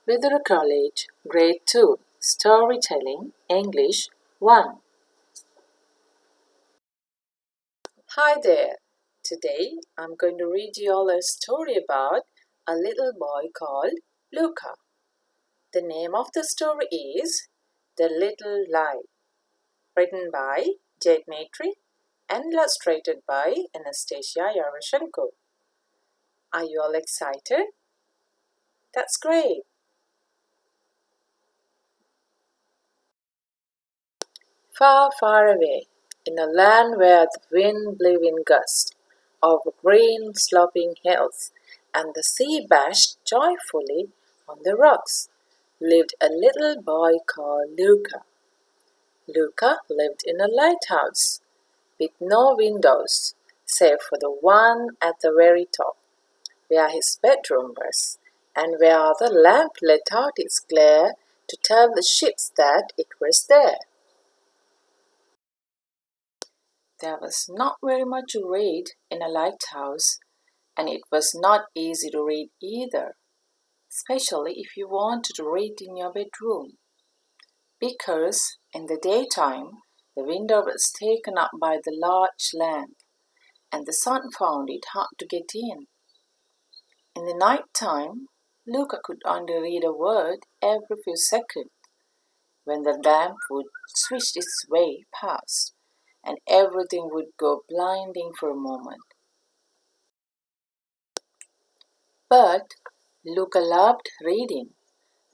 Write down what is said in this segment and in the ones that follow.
Vidura College, Grade 2, Storytelling, English 1. Hi there. Today I'm going to read you all a story about a little boy called Luca. The name of the story is The Little Lie, written by Jade Matry and illustrated by Anastasia Yaroshenko. Are you all excited? That's great. Far, far away, in a land where the wind blew in gusts over green sloping hills, and the sea bashed joyfully on the rocks, lived a little boy called Luca. Luca lived in a lighthouse, with no windows, save for the one at the very top, where his bedroom was, and where the lamp let out its glare to tell the ships that it was there. There was not very much to read in a lighthouse, and it was not easy to read either, especially if you wanted to read in your bedroom, because in the daytime the window was taken up by the large lamp, and the sun found it hard to get in. In the night time, Luca could only read a word every few seconds, when the lamp would switch its way past, and everything would go blinding for a moment. But Luca loved reading,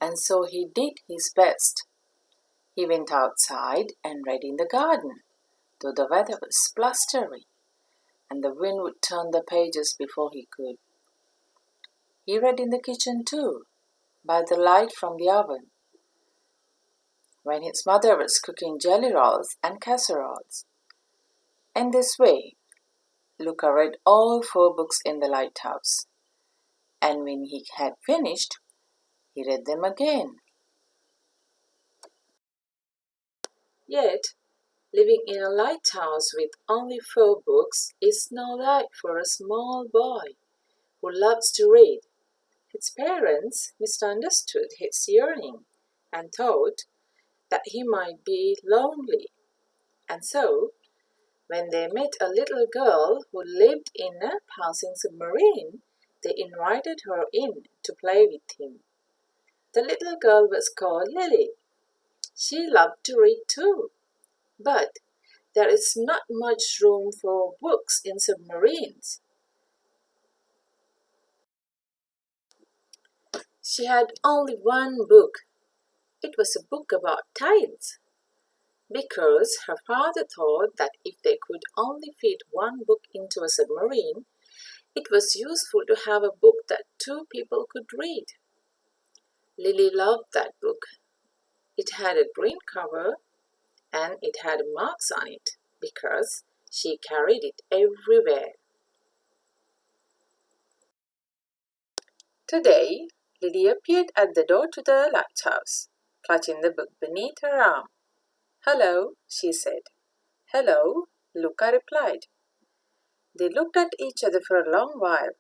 and so he did his best. He went outside and read in the garden, though the weather was blustery, and the wind would turn the pages before he could. He read in the kitchen too, by the light from the oven, when his mother was cooking jelly rolls and casseroles. In this way, Luca read all 4 books in the lighthouse, and when he had finished, he read them again. Yet, living in a lighthouse with only 4 books is no life for a small boy who loves to read. His parents misunderstood his yearning and thought that he might be lonely. And so, when they met a little girl who lived in a passing submarine, they invited her in to play with him. The little girl was called Lily. She loved to read too, but there is not much room for books in submarines. She had only one book. It was a book about tides, because her father thought that if they could only fit one book into a submarine, it was useful to have a book that 2 people could read. Lily loved that book. It had a green cover and it had marks on it because she carried it everywhere. Today, Lily appeared at the door to the lighthouse, clutching the book beneath her arm. "Hello," she said. "Hello," Luca replied. They looked at each other for a long while,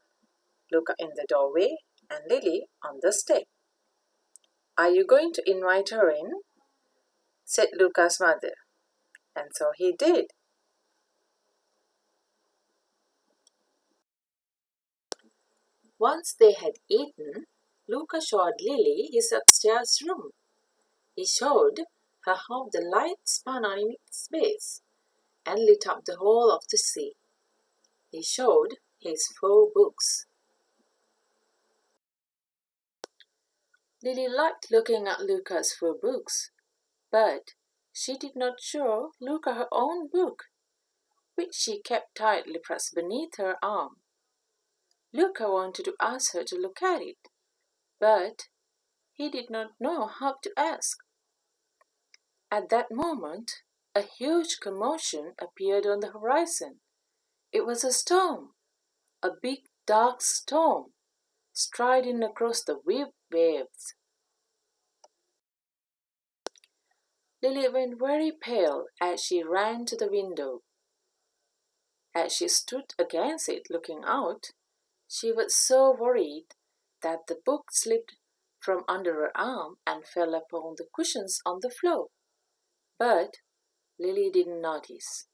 Luca in the doorway and Lily on the step. "Are you going to invite her in?" said Luca's mother, and so he did. Once they had eaten, Luca showed Lily his upstairs room. He showed her how the light spun on its base and lit up the whole of the sea. He showed his 4 books. Lily liked looking at Luca's 4 books, but she did not show Luca her own book, which she kept tightly pressed beneath her arm. Luca wanted to ask her to look at it, but he did not know how to ask. At that moment, a huge commotion appeared on the horizon. It was a storm, a big dark storm, striding across the waves. Lily went very pale as she ran to the window. As she stood against it looking out, she was so worried that the book slipped from under her arm and fell upon the cushions on the floor. But Lily didn't notice.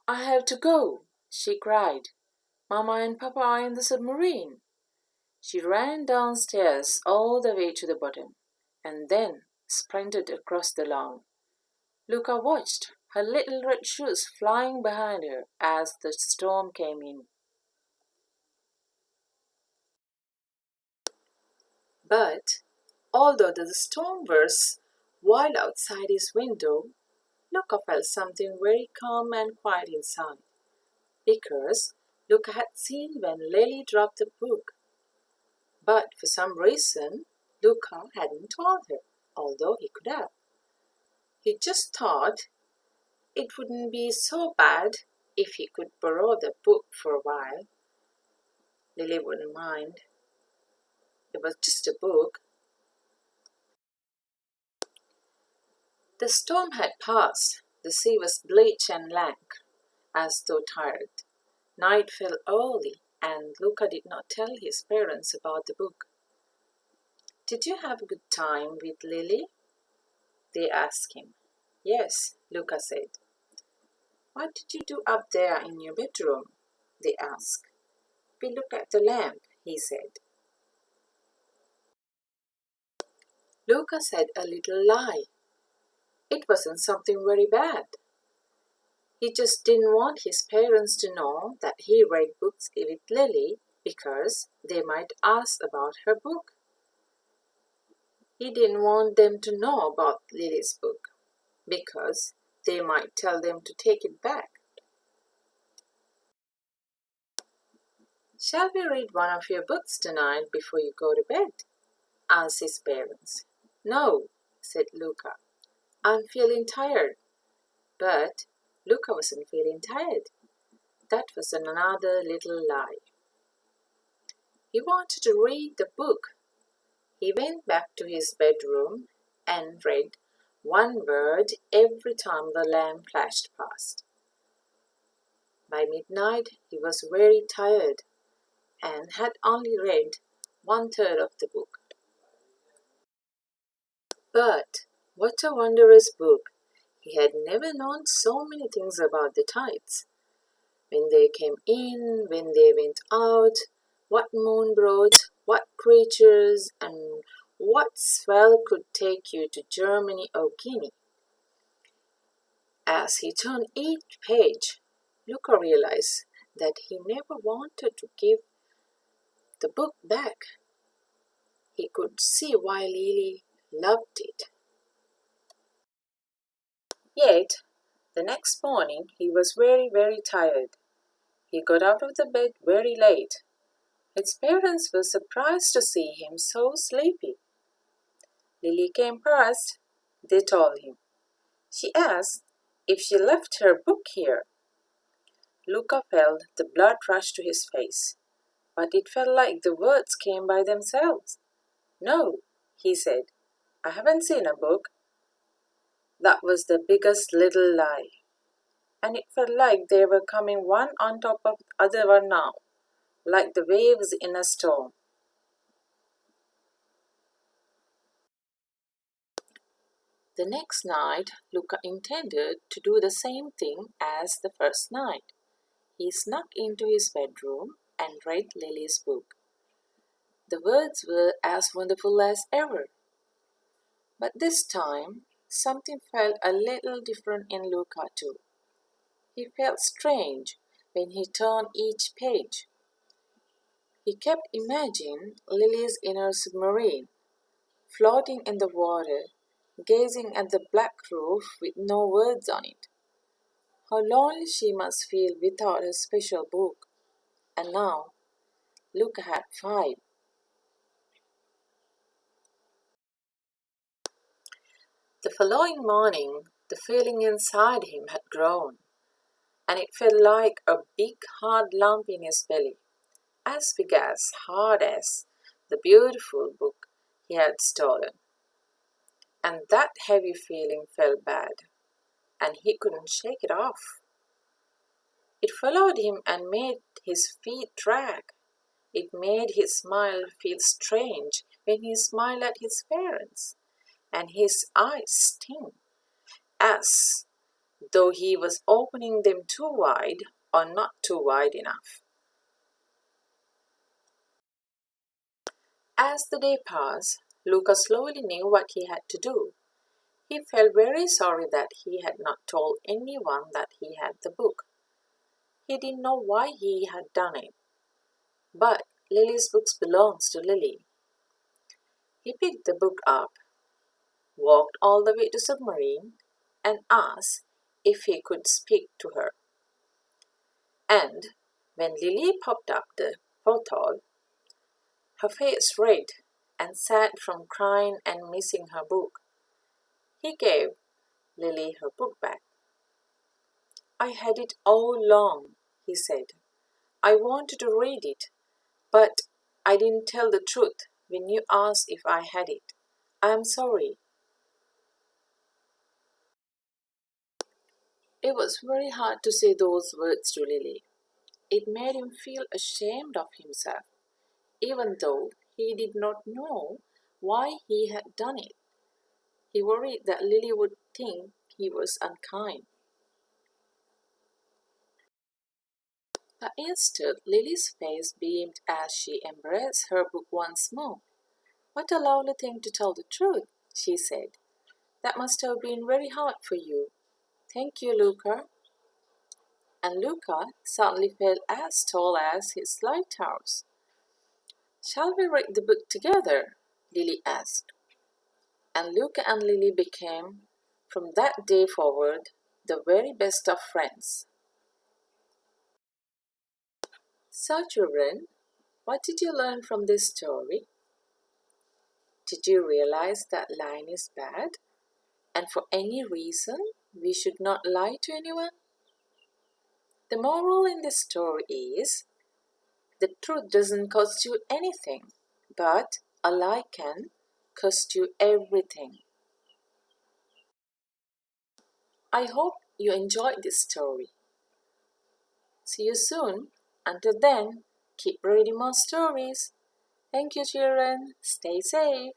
"I have to go," she cried. "Mama and Papa are in the submarine." She ran downstairs all the way to the bottom, and then sprinted across the lawn. Luca watched, her little red shoes flying behind her as the storm came in. But although the storm was wild outside his window, Luca felt something very calm and quiet inside, because Luca had seen when Lily dropped the book. But for some reason, Luca hadn't told her, although he could have. He just thought it wouldn't be so bad if he could borrow the book for a while. Lily wouldn't mind. It was just a book. The storm had passed. The sea was bleak and lank, as though tired. Night fell early, and Luca did not tell his parents about the book. "Did you have a good time with Lily?" they asked him. "Yes," Luca said. "What did you do up there in your bedroom?" they asked. "We looked at the lamp," he said. Luca said a little lie. It wasn't something very bad. He just didn't want his parents to know that he read books with Lily because they might ask about her book. He didn't want them to know about Lily's book because they might tell them to take it back. "Shall we read one of your books tonight before you go to bed?" asked his parents. "No," said Luca. "I'm feeling tired." But Luca wasn't feeling tired. That was another little lie. He wanted to read the book. He went back to his bedroom and read one word every time the lamp flashed past. By midnight, he was very tired and had only read 1/3 of the book. But what a wondrous book! He had never known so many things about the tides. When they came in, when they went out, what moon brought, what creatures, and what swell could take you to Germany or Guinea. As he turned each page, Luca realized that he never wanted to give the book back. He could see why Lily loved it. Yet, the next morning he was very, very tired. He got out of the bed very late. His parents were surprised to see him so sleepy. Lily came past, they told him. She asked if she left her book here. Luca felt the blood rush to his face, but it felt like the words came by themselves. "No," he said, "I haven't seen a book." That was the biggest little lie. And it felt like they were coming one on top of the other one now, like the waves in a storm. The next night, Luca intended to do the same thing as the first night. He snuck into his bedroom and read Lily's book. The words were as wonderful as ever. But this time, something felt a little different in Luca too. He felt strange when he turned each page. He kept imagining Lily's inner submarine, floating in the water, gazing at the black roof with no words on it. How lonely she must feel without her special book. And now, Luca had 5. The following morning, the feeling inside him had grown, and it felt like a big hard lump in his belly, as big as hard as the beautiful book he had stolen. And that heavy feeling felt bad, and he couldn't shake it off. It followed him and made his feet drag. It made his smile feel strange when he smiled at his parents, and his eyes sting, as though he was opening them too wide or not too wide enough. As the day passed, Luca slowly knew what he had to do. He felt very sorry that he had not told anyone that he had the book. He didn't know why he had done it, but Lily's books belongs to Lily. He picked the book up, walked all the way to submarine, and asked if he could speak to her. And when Lily popped up the portal, her face red and sad from crying and missing her book, he gave Lily her book back. I had it all along, he said. I wanted to read it, but I didn't tell the truth when you asked if I had it. I am sorry. It was very hard to say those words to Lily. It made him feel ashamed of himself, even though he did not know why he had done it. He worried that Lily would think he was unkind. But instead, Lily's face beamed as she embraced her book once more. What a lovely thing to tell the truth, she said. That must have been very hard for you. Thank you, Luca. And Luca suddenly felt as tall as his lighthouse. Shall we read the book together? Lily asked. And Luca and Lily became, from that day forward, the very best of friends. So, children, what did you learn from this story? Did you realize that lying is bad? And for any reason, we should not lie to anyone? The moral in this story is the truth doesn't cost you anything, but a lie can cost you everything. I hope you enjoyed this story. See you soon. Until then, keep reading more stories. Thank you, children. Stay safe.